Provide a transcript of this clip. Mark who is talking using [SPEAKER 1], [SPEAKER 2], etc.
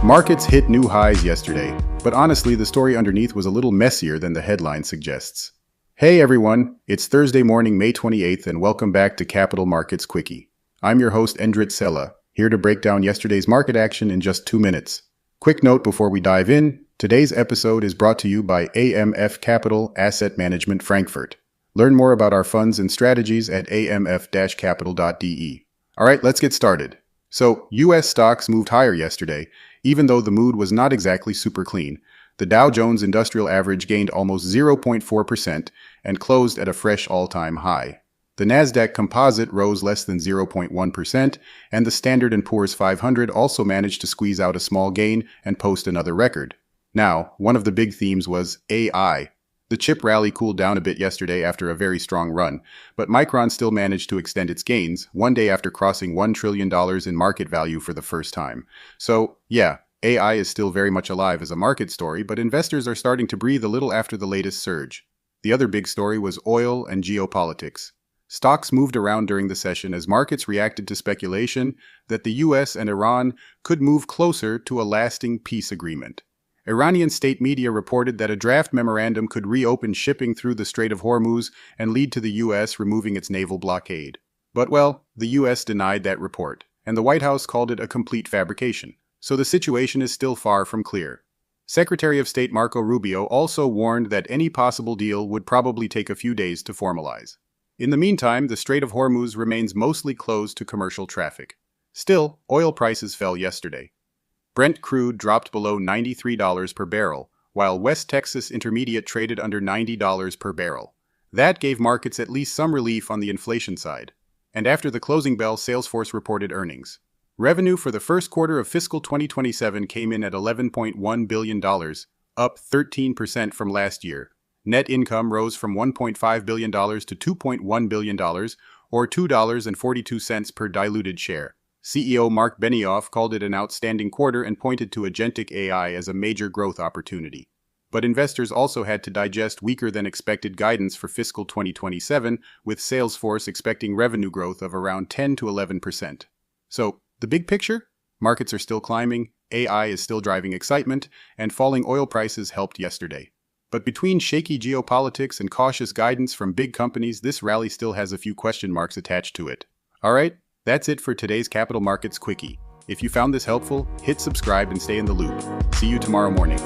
[SPEAKER 1] Markets hit new highs yesterday, but honestly, the story underneath was a little messier than the headline suggests. Hey everyone, it's Thursday morning, May 28th, and welcome back to Capital Markets Quickie. I'm your host, Endrit Sella, here to break down yesterday's market action in just 2 minutes. Quick note before we dive in, today's episode is brought to you by AMF Capital Asset Management Frankfurt. Learn more about our funds and strategies at amf-capital.de. Alright, let's get started. So, US stocks moved higher yesterday, even though the mood was not exactly super clean. The Dow Jones Industrial Average gained almost 0.4% and closed at a fresh all-time high. The Nasdaq Composite rose less than 0.1%, and the Standard & Poor's 500 also managed to squeeze out a small gain and post another record. Now, one of the big themes was AI. The chip rally cooled down a bit yesterday after a very strong run, but Micron still managed to extend its gains, one day after crossing $1 trillion in market value for the first time. So, yeah, AI is still very much alive as a market story, but investors are starting to breathe a little after the latest surge. The other big story was oil and geopolitics. Stocks moved around during the session as markets reacted to speculation that the US and Iran could move closer to a lasting peace agreement. Iranian state media reported that a draft memorandum could reopen shipping through the Strait of Hormuz and lead to the U.S. removing its naval blockade. But, well, the U.S. denied that report, and the White House called it a complete fabrication. So the situation is still far from clear. Secretary of State Marco Rubio also warned that any possible deal would probably take a few days to formalize. In the meantime, the Strait of Hormuz remains mostly closed to commercial traffic. Still, oil prices fell yesterday. Brent crude dropped below $93 per barrel, while West Texas Intermediate traded under $90 per barrel. That gave markets at least some relief on the inflation side. And after the closing bell, Salesforce reported earnings. Revenue for the first quarter of fiscal 2027 came in at $11.1 billion, up 13% from last year. Net income rose from $1.5 billion to $2.1 billion, or $2.42 per diluted share. CEO Mark Benioff called it an outstanding quarter and pointed to agentic AI as a major growth opportunity. But investors also had to digest weaker than expected guidance for fiscal 2027, with Salesforce expecting revenue growth of around 10 to 11%. So, the big picture? Markets are still climbing, AI is still driving excitement, and falling oil prices helped yesterday. But between shaky geopolitics and cautious guidance from big companies, this rally still has a few question marks attached to it. Alright? That's it for today's Capital Markets Quickie. If you found this helpful, hit subscribe and stay in the loop. See you tomorrow morning.